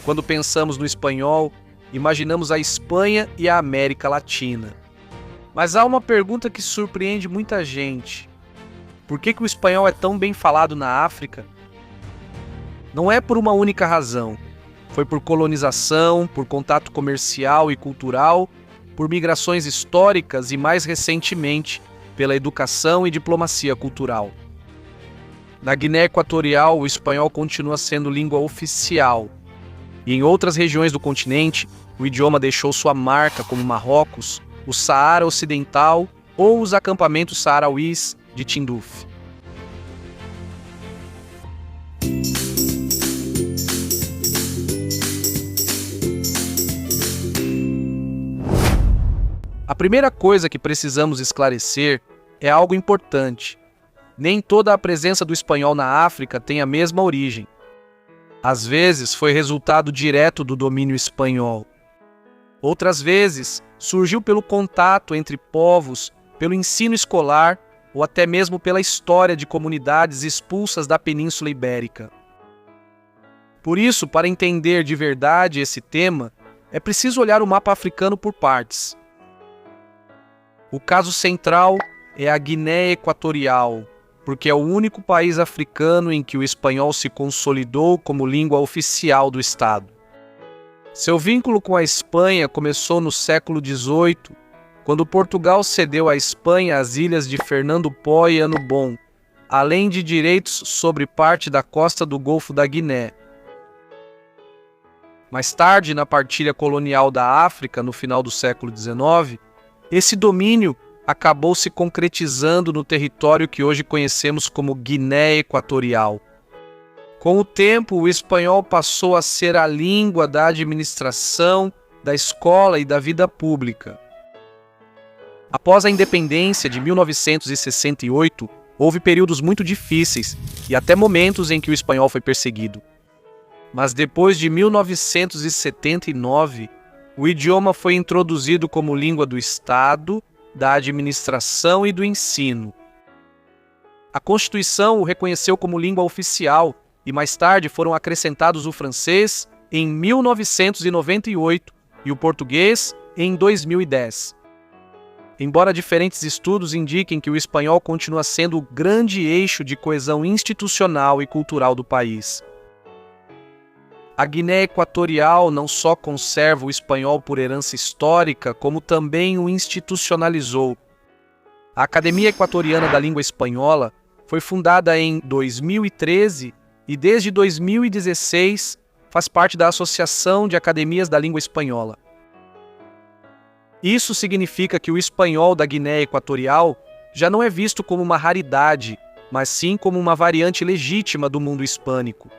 Quando pensamos no espanhol, imaginamos a Espanha e a América Latina. Mas há uma pergunta que surpreende muita gente. Por que o espanhol é tão bem falado na África? Não é por uma única razão. Foi por colonização, por contato comercial e cultural, por migrações históricas e, mais recentemente, pela educação e diplomacia cultural. Na Guiné Equatorial, o espanhol continua sendo língua oficial. E em outras regiões do continente, o idioma deixou sua marca, como Marrocos, o Saara Ocidental ou os acampamentos saarauís de Tindouf. A primeira coisa que precisamos esclarecer é algo importante. Nem toda a presença do espanhol na África tem a mesma origem. Às vezes foi resultado direto do domínio espanhol. Outras vezes surgiu pelo contato entre povos, pelo ensino escolar ou até mesmo pela história de comunidades expulsas da Península Ibérica. Por isso, para entender de verdade esse tema, é preciso olhar o mapa africano por partes. O caso central é a Guiné Equatorial, porque é o único país africano em que o espanhol se consolidou como língua oficial do Estado. Seu vínculo com a Espanha começou no século XVIII, quando Portugal cedeu à Espanha as ilhas de Fernando Pó e Ano Bom, além de direitos sobre parte da costa do Golfo da Guiné. Mais tarde, na partilha colonial da África, no final do século XIX, esse domínio acabou se concretizando no território que hoje conhecemos como Guiné Equatorial. Com o tempo, o espanhol passou a ser a língua da administração, da escola e da vida pública. Após a independência de 1968, houve períodos muito difíceis e até momentos em que o espanhol foi perseguido. Mas depois de 1979, o idioma foi introduzido como língua do Estado, da administração e do ensino. A Constituição o reconheceu como língua oficial e mais tarde foram acrescentados o francês em 1998 e o português em 2010. Embora diferentes estudos indiquem que o espanhol continua sendo o grande eixo de coesão institucional e cultural do país. A Guiné Equatorial não só conserva o espanhol por herança histórica, como também o institucionalizou. A Academia Equatoriana da Língua Espanhola foi fundada em 2013 e desde 2016 faz parte da Associação de Academias da Língua Espanhola. Isso significa que o espanhol da Guiné Equatorial já não é visto como uma raridade, mas sim como uma variante legítima do mundo hispânico.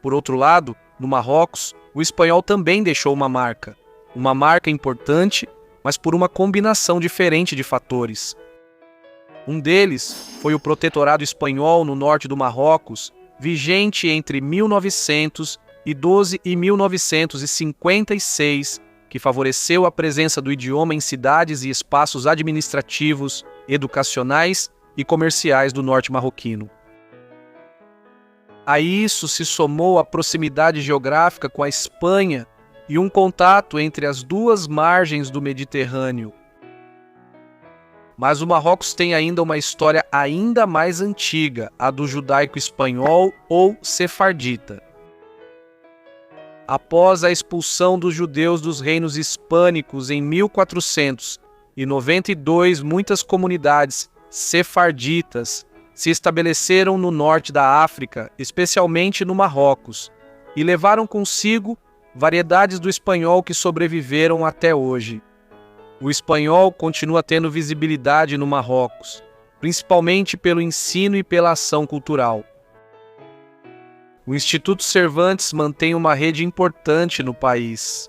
Por outro lado, no Marrocos, o espanhol também deixou uma marca importante, mas por uma combinação diferente de fatores. Um deles foi o protetorado espanhol no norte do Marrocos, vigente entre 1912 e 1956, que favoreceu a presença do idioma em cidades e espaços administrativos, educacionais e comerciais do norte marroquino. A isso se somou a proximidade geográfica com a Espanha e um contato entre as duas margens do Mediterrâneo. Mas o Marrocos tem ainda uma história ainda mais antiga, a do judaico-espanhol ou sefardita. Após a expulsão dos judeus dos reinos hispânicos em 1492, muitas comunidades sefarditas se estabeleceram no norte da África, especialmente no Marrocos, e levaram consigo variedades do espanhol que sobreviveram até hoje. O espanhol continua tendo visibilidade no Marrocos, principalmente pelo ensino e pela ação cultural. O Instituto Cervantes mantém uma rede importante no país.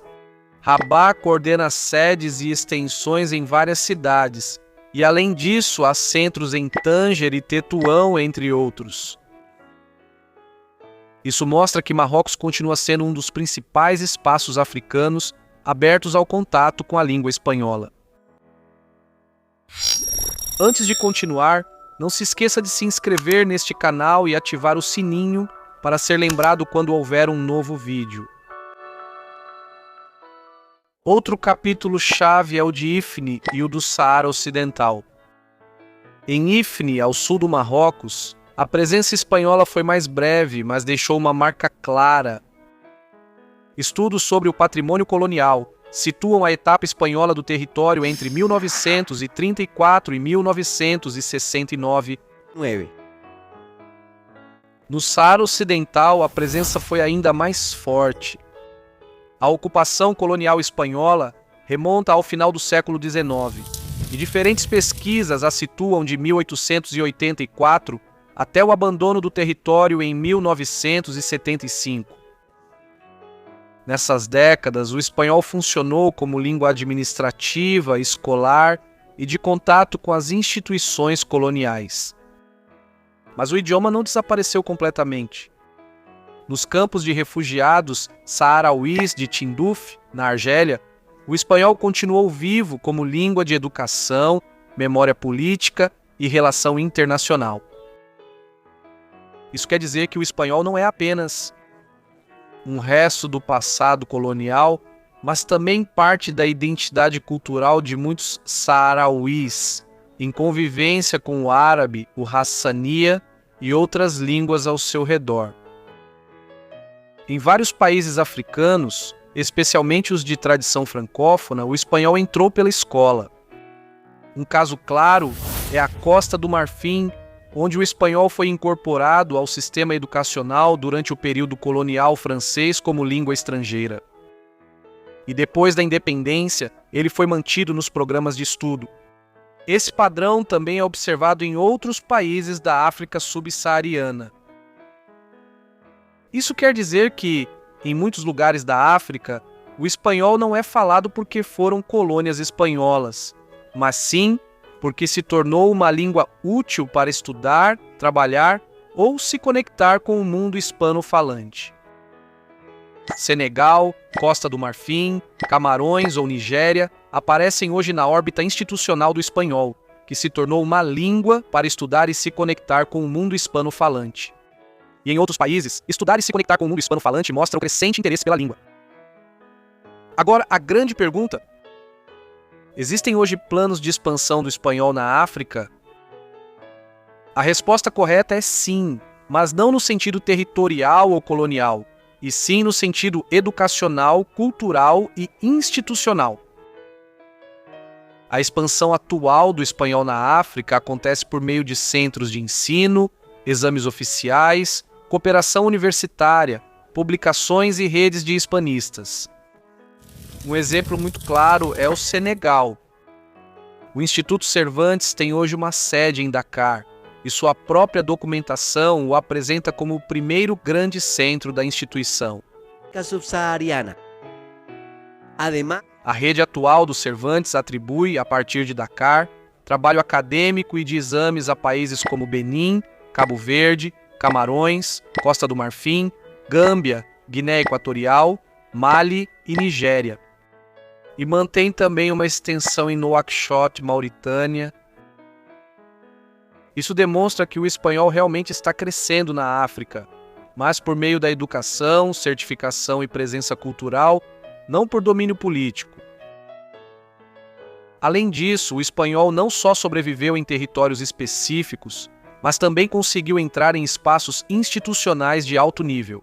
Rabat coordena sedes e extensões em várias cidades, e além disso há centros em Tânger e Tetuão, entre outros. Isso mostra que Marrocos continua sendo um dos principais espaços africanos abertos ao contato com a língua espanhola. Antes de continuar, não se esqueça de se inscrever neste canal e ativar o sininho para ser lembrado quando houver um novo vídeo. Outro capítulo-chave é o de Ifni e o do Saara Ocidental. Em Ifni, ao sul do Marrocos, a presença espanhola foi mais breve, mas deixou uma marca clara. Estudos sobre o patrimônio colonial situam a etapa espanhola do território entre 1934 e 1969. No Saara Ocidental, a presença foi ainda mais forte. A ocupação colonial espanhola remonta ao final do século XIX, e diferentes pesquisas a situam de 1884 até o abandono do território em 1975. Nessas décadas, o espanhol funcionou como língua administrativa, escolar e de contato com as instituições coloniais. Mas o idioma não desapareceu completamente. Nos campos de refugiados saharauis de Tindouf, na Argélia, o espanhol continuou vivo como língua de educação, memória política e relação internacional. Isso quer dizer que o espanhol não é apenas um resto do passado colonial, mas também parte da identidade cultural de muitos saharauis, em convivência com o árabe, o hassania e outras línguas ao seu redor. Em vários países africanos, especialmente os de tradição francófona, o espanhol entrou pela escola. Um caso claro é a Costa do Marfim, onde o espanhol foi incorporado ao sistema educacional durante o período colonial francês como língua estrangeira. E depois da independência, ele foi mantido nos programas de estudo. Esse padrão também é observado em outros países da África subsaariana. Isso quer dizer que, em muitos lugares da África, o espanhol não é falado porque foram colônias espanholas, mas sim porque se tornou uma língua útil para estudar, trabalhar ou se conectar com o mundo hispano-falante. Senegal, Costa do Marfim, Camarões ou Nigéria aparecem hoje na órbita institucional do espanhol, que se tornou uma língua para estudar e se conectar com o mundo hispano-falante. E em outros países, estudar e se conectar com o mundo hispano-falante mostra um crescente interesse pela língua. Agora, a grande pergunta: existem hoje planos de expansão do espanhol na África? A resposta correta é sim, mas não no sentido territorial ou colonial, e sim no sentido educacional, cultural e institucional. A expansão atual do espanhol na África acontece por meio de centros de ensino, exames oficiais, cooperação universitária, publicações e redes de hispanistas. Um exemplo muito claro é o Senegal. O Instituto Cervantes tem hoje uma sede em Dakar, e sua própria documentação o apresenta como o primeiro grande centro da instituição. Subsaariana. A rede atual do Cervantes atribui, a partir de Dakar, trabalho acadêmico e de exames a países como Benin, Cabo Verde, Camarões, Costa do Marfim, Gâmbia, Guiné Equatorial, Mali e Nigéria. E mantém também uma extensão em Nouakchott, Mauritânia. Isso demonstra que o espanhol realmente está crescendo na África, mas por meio da educação, certificação e presença cultural, não por domínio político. Além disso, o espanhol não só sobreviveu em territórios específicos, mas também conseguiu entrar em espaços institucionais de alto nível.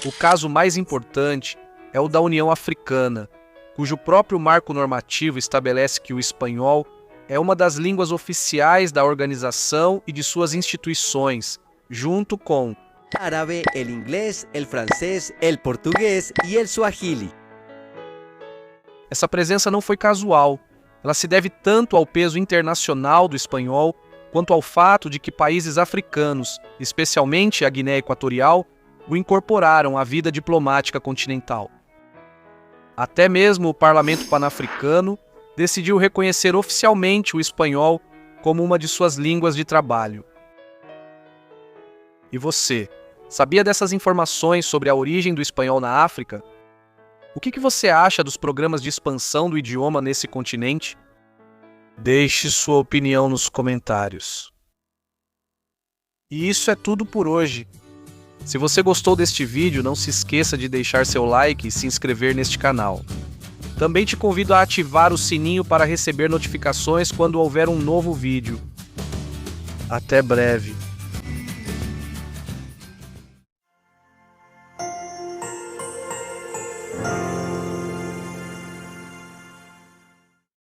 O caso mais importante é o da União Africana, cujo próprio marco normativo estabelece que o espanhol é uma das línguas oficiais da organização e de suas instituições, junto com árabe, o inglês, o francês, o português e o swahili. Essa presença não foi casual. Ela se deve tanto ao peso internacional do espanhol, quanto ao fato de que países africanos, especialmente a Guiné Equatorial, o incorporaram à vida diplomática continental. Até mesmo o Parlamento Pan-Africano decidiu reconhecer oficialmente o espanhol como uma de suas línguas de trabalho. E você, sabia dessas informações sobre a origem do espanhol na África? O que você acha dos programas de expansão do idioma nesse continente? Deixe sua opinião nos comentários. E isso é tudo por hoje. Se você gostou deste vídeo, não se esqueça de deixar seu like e se inscrever neste canal. Também te convido a ativar o sininho para receber notificações quando houver um novo vídeo. Até breve.